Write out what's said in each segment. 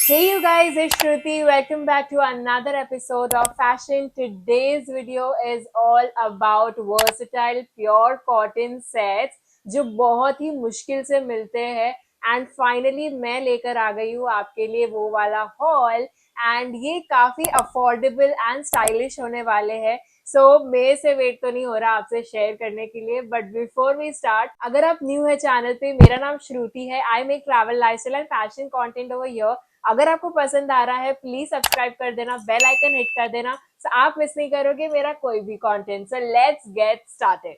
Hey you guys, it's Shruti. Welcome back to another episode of Fashion. Today's video is all about versatile pure cotton sets जो बहुत ही मुश्किल से मिलते हैं and finally मैं लेकर आ गई हूँ आपके लिए वो वाला हॉल एंड ये काफी अफोर्डेबल एंड स्टाइलिश होने वाले हैं। सो मेरे से वेट तो नहीं हो रहा आपसे शेयर करने के लिए, बट बिफोर वी स्टार्ट, अगर आप न्यू है चैनल पे, मेरा नाम श्रुति है। I make travel, lifestyle and fashion content over here. अगर आपको पसंद आ रहा है प्लीज सब्सक्राइब कर देना, बेल आइकन हिट कर देना, so आप मिस नहीं करोगे मेरा कोई भी content. So let's get started.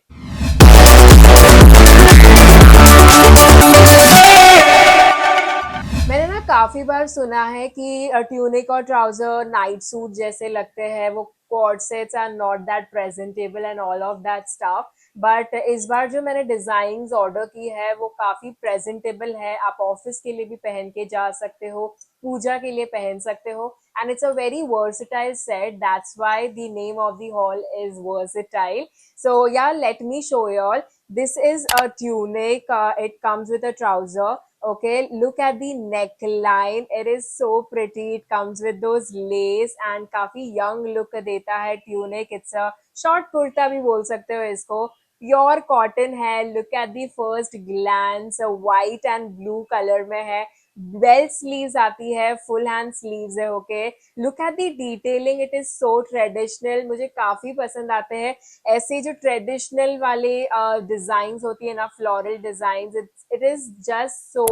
मैंने ना काफी बार सुना है कि ट्यूनिक और ट्राउजर नाइट सूट जैसे लगते हैं, वो corsets are not that presentable and all of that stuff. But इस बार जो मैंने डिजाइंस ऑर्डर की है वो काफी प्रेजेंटेबल है। आप ऑफिस के लिए भी पहन के जा सकते हो, पूजा के लिए पहन सकते हो, and it's a very versatile set. That's why the name of the hall is versatile. So yeah let me show you all. This is a tunic. It comes with a trouser. Okay, look at the neckline. It is so pretty. It comes with those lace and काफी young look देता है tunic. It's a short kurta भी बोल सकते हो इसको। Pure cotton है. Look at the first glance. White and blue color में है। बेल स्लीव्स आती है, फुल हैंड स्लीव्स है। Okay, look at the detailing, it is so traditional. मुझे काफी पसंद आते हैं ऐसे जो ट्रेडिशनल वाले डिजाइन होती है ना, floral design. It is just so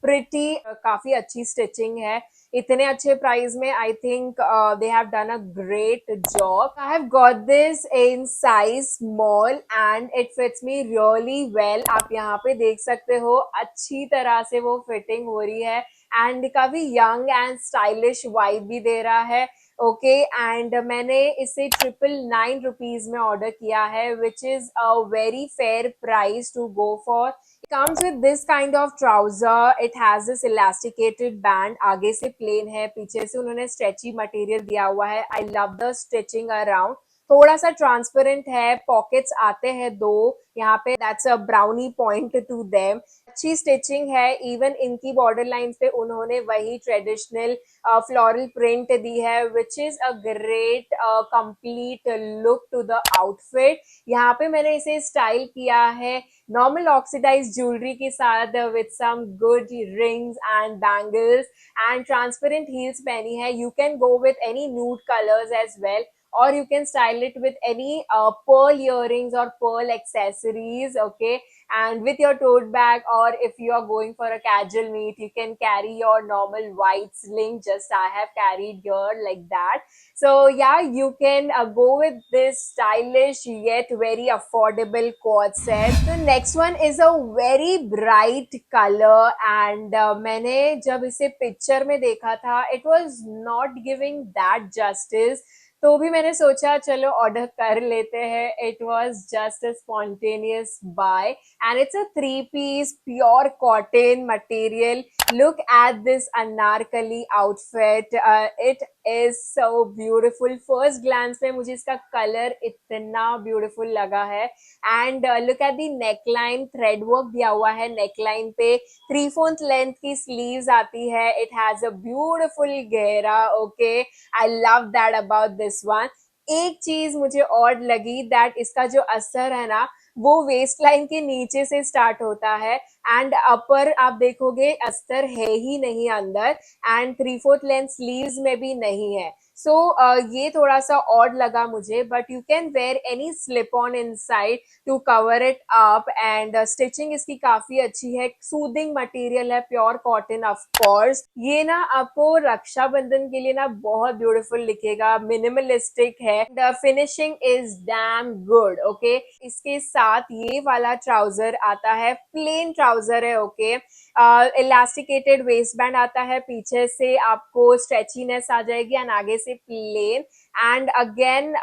pretty. काफी अच्छी स्टिचिंग है इतने अच्छे प्राइस में। I think they have done a great job. I have got this in size small and it fits me really well. आप यहाँ पे देख सकते हो अच्छी तरह से वो फिटिंग हो रही है एंड काफी यंग एंड स्टाइलिश वाइब भी दे रहा है। ओके, एंड मैंने इसे 999 में ऑर्डर किया है, which is a very fair price to go for. Comes with this kind of trouser. It has this elasticated band. आगे से प्लेन है, पीछे से उन्होंने स्ट्रेची मटेरियल दिया हुआ है। I love the stitching around. थोड़ा सा ट्रांसपेरेंट है, पॉकेट्स आते हैं दो यहाँ पे। That's a brownie point to them. अच्छी स्टिचिंग है। इवन इनकी बॉर्डर लाइन पे उन्होंने वही ट्रेडिशनल फ्लोरल प्रिंट दी है, which is a great complete look to the outfit. यहाँ पे मैंने इसे स्टाइल किया है नॉर्मल ऑक्सीडाइज ज्वेलरी के साथ with some good rings and bangles and transparent heels पहनी है। You can go with any nude colours as well, or you can style it with any pearl earrings or pearl accessories. Okay, and with your tote bag, or if you are going for a casual meet, you can carry your normal white sling, just I have carried here like that. So yeah, you can go with this stylish yet very affordable quad set. The next one is a very bright color and मैंने जब इसे picture में देखा था, it was not giving that justice, तो भी मैंने सोचा चलो ऑर्डर कर लेते हैं। It was just a spontaneous buy and it's a 3 piece pure cotton material. Look at this anarkali outfit. It is so beautiful. First glance में मुझे इसका कलर इतना ब्यूटिफुल लगा है and look at the neckline, thread work दिया हुआ है neckline पे। 3/4 लेंथ की स्लीव्स आती है। इट हैज अ ब्यूटिफुल घेरा। Okay, I love that about this one. एक चीज मुझे और लगी, दैट इसका जो अस्तर है ना वो वेस्ट लाइन के नीचे से स्टार्ट होता है एंड अपर आप देखोगे अस्तर है ही नहीं अंदर, एंड 3/4 लेंथ स्लीव्स में भी नहीं है। सो ये थोड़ा सा ऑड लगा मुझे, but you can wear any slip on inside to cover it up and stitching इसकी काफी अच्छी है। सूदिंग मटेरियल है, प्योर कॉटन ऑफ कोर्स। ये ना आपको रक्षाबंधन के लिए ना बहुत ब्यूटीफुल दिखेगा। मिनिमलिस्टिक है, the finishing is damn good. Okay, इसके साथ ये वाला ट्राउजर आता है, प्लेन ट्राउजर है। ओके, इलास्टिकेटेड वेस्ट बैंड आता है, पीछे से आपको स्ट्रेचीनेस आ जाएगी एंड आगे से plain and again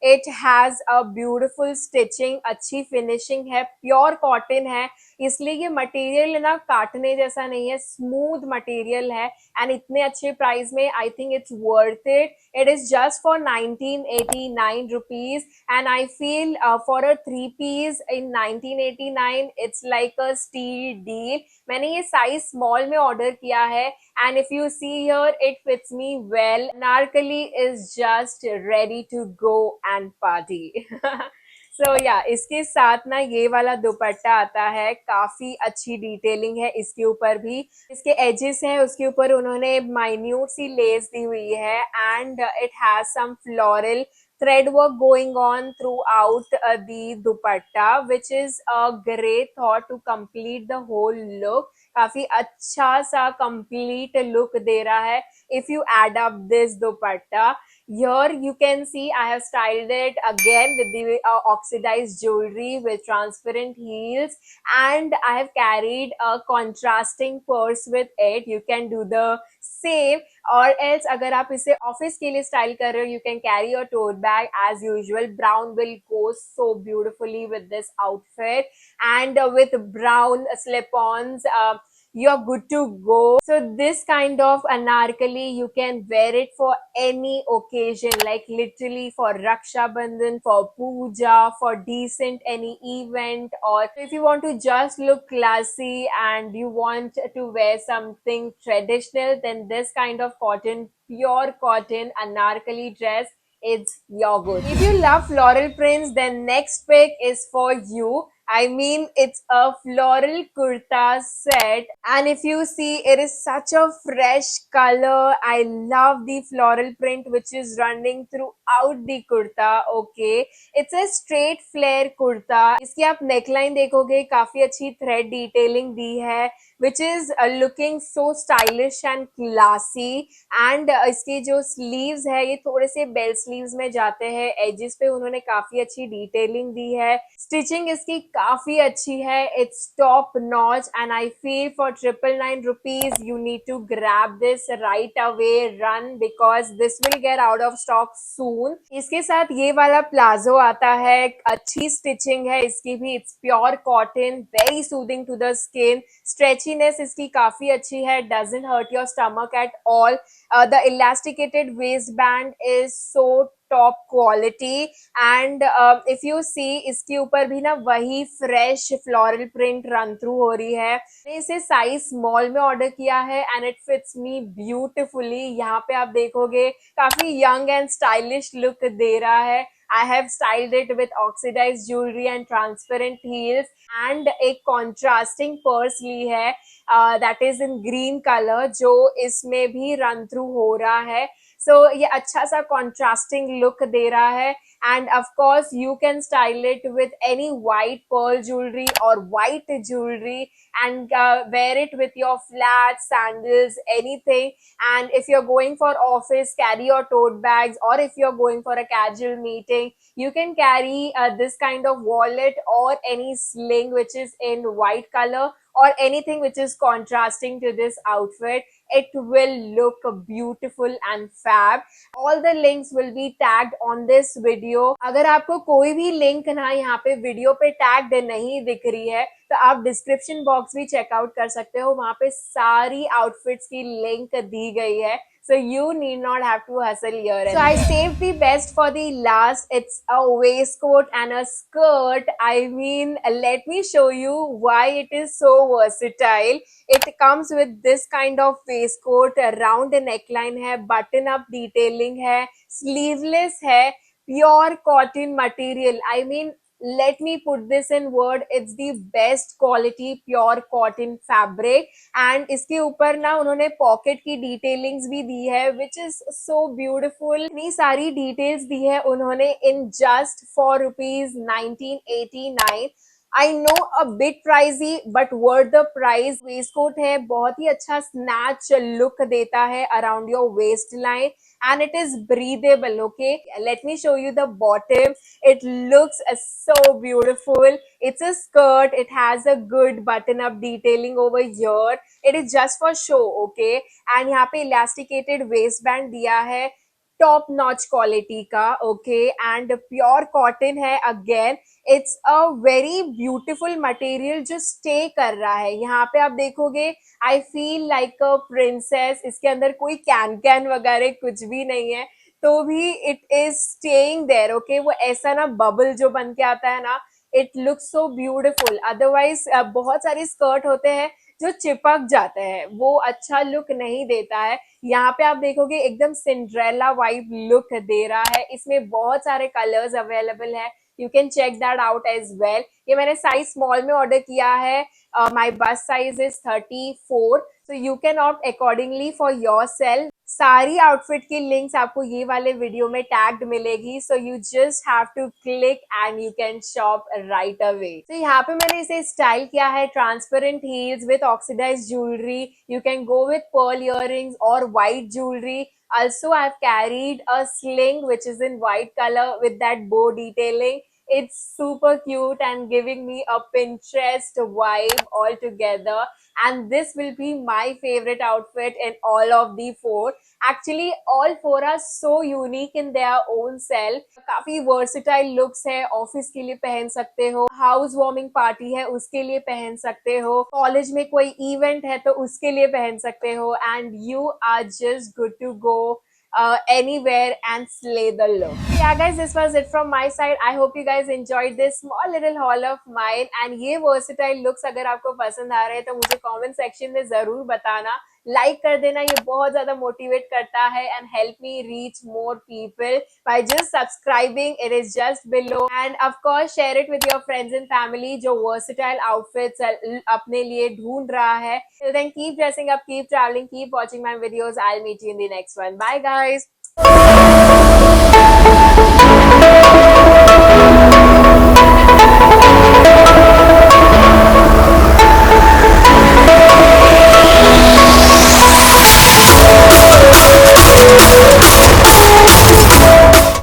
it has a beautiful stitching, अच्छी फिनिशिंग है, प्योर कॉटन है। इसलिए ये मटेरियल ना काटने जैसा नहीं है, स्मूथ मटेरियल है एंड इतने अच्छे प्राइस में I think it's worth it. It is just for 1989 rupees and I feel for a three piece in 1989 it's like a steal deal. मैंने ये साइज स्मॉल में ऑर्डर किया है and if you see here it fits me well. Narkali is just ready to go and party. सो या इसके साथ ना ये वाला दुपट्टा आता है, काफी अच्छी डिटेलिंग है इसके ऊपर भी. इसके एजेस हैं उसके ऊपर उन्होंने माइन्यूट सी लेस दी हुई है and it has some floral thread work going on throughout the dupatta, which is a great thought to complete the whole look. काफी अच्छा सा complete look दे रहा है if you add up this dupatta. Here you can see I have styled it again with the oxidized jewelry with transparent heels and I have carried a contrasting purse with it. You can do the same or else अगर आप इसे office के लिए style कर रहे हो you can carry your tote bag as usual. Brown will go so beautifully with this outfit and with brown slip-ons. You're good to go. So this kind of anarkali you can wear it for any occasion, like literally for Raksha Bandhan, for puja, for decent any event, or if you want to just look classy and you want to wear something traditional, then this kind of cotton, pure cotton anarkali dress is your good. If you love floral prints, then next pick is for you. I mean, it's a floral kurta set, and if you see, it is such a fresh color. I love the floral print which is running throughout the kurta. Okay, it's a straight flare kurta. इसकी आप neckline देखोगे काफी अच्छी thread detailing दी है, which is looking so stylish and classy. And इसके जो sleeves है ये थोड़े से bell sleeves में जाते हैं. Edges पे उन्होंने काफी अच्छी detailing दी है. Stitching इसकी काफी अच्छी है. It's top notch and I feel for 999 rupees you need to grab this right away. Run because this will get out of stock soon. इसके साथ ये वाला प्लाजो आता है, अच्छी स्टिचिंग है इसकी भी. It's pure cotton, very soothing to the skin. Stretchiness इसकी काफी अच्छी है, doesn't hurt your stomach at all. The elasticated waistband is so top quality and if you see इसके ऊपर भी ना वही fresh floral print run through हो रही है. मैंने इसे साइज स्मॉल में ऑर्डर किया है and it fits me beautifully. यहाँ पे आप देखोगे काफी यंग एंड स्टाइलिश लुक दे रहा है. I have styled it with oxidized jewelry and transparent heels and एक contrasting purse ली है that is in green color जो इसमें भी run through हो रहा है. So ये अच्छा सा contrasting look दे रहा है and of course you can style it with any white pearl jewelry or white jewelry and wear it with your flats, sandals, anything. And if you're going for office, carry your tote bags, or if you're going for a casual meeting, you can carry this kind of wallet or any sling which is in white color or anything which is contrasting to this outfit. It will look beautiful and fab. All the links will be tagged on this video. अगर आपको कोई भी link ना यहाँ पे video पे tagged नहीं दिख रही है तो आप डिस्क्रिप्शन बॉक्स भी चेकआउट कर सकते हो. वहां पे सारी आउटफिट्स की लिंक दी गई है. So you need not have to hustle here. So I saved the best for the last. It's a waistcoat and a skirt. I mean, let me show you why it is so versatile. It comes with this kind of waistcoat, round neckline है, button up detailing है, sleeveless है, pure cotton material. I mean, let me put this in word, it's the best quality pure cotton fabric. and इसके ऊपर ना उन्होंने pocket की detailings भी दी है which is so beautiful. इतनी सारी डिटेल्स दी है उन्होंने in just for rupees 1989. I know a bit pricey but worth the price. waistcoat है, बहुत ही अच्छा snatch look देता है around your waistline and it is breathable. Okay, let me show you the bottom. It looks so beautiful. It's a skirt. It has a good button up detailing over here. It is just for show. Okay, and यहाँ पे elasticated waistband दिया है. Top notch quality का, okay, and pure cotton है again. It's a very beautiful material जो stay कर रहा है। यहाँ पे आप देखोगे I feel like a princess. इसके अंदर कोई कैन कैन वगैरह कुछ भी नहीं है, तो भी it is staying there, okay. वो ऐसा ना बबल जो बन के आता है ना, it looks so beautiful. Otherwise बहुत सारे स्कर्ट होते हैं जो चिपक जाते हैं, वो अच्छा लुक नहीं देता है। यहाँ पे आप देखोगे एकदम सिंड्रेला वाइब लुक दे रहा है। इसमें बहुत सारे कलर्स अवेलेबल है, you can check that out as well. ये मैंने साइज स्मॉल में ऑर्डर किया है, my bust size is 34, so you can opt accordingly for yourself. सारी आउटफिट की लिंक्स आपको ये वाले वीडियो में टैग्ड मिलेगी, so you just have to click and you can shop right away. तो यहाँ पे मैंने इसे स्टाइल किया है transparent heels with oxidised jewellery. You can go with pearl earrings और white jewelry. Also, I've carried a sling which is in white color with that bow detailing. It's super cute and giving me a Pinterest vibe altogether. And this will be my favorite outfit in all of the four. Actually, all four are so unique in their own self. काफी versatile looks है, office के लिए पहन सकते हो, house warming party है उसके लिए पहन सकते हो, कॉलेज में कोई इवेंट है तो उसके लिए पहन सकते हो, and you are just good to go anywhere and slay the look. So yeah guys, this was it from my side. I hope you guys enjoyed this small little haul of mine, and ये versatile looks अगर आपको पसंद आ रहे हैं तो मुझे comment section में जरूर बताना, लाइक कर देना, ये बहुत ज्यादा मोटिवेट करता है and help me reach more people by just subscribing, it is just below. And of course share it with your friends and family जो वर्सेटाइल आउटफिट्स अपने लिए ढूंढ रहा है। Till then keep dressing up, keep travelling, keep watching my videos. I will meet you in the next one. Bye guys.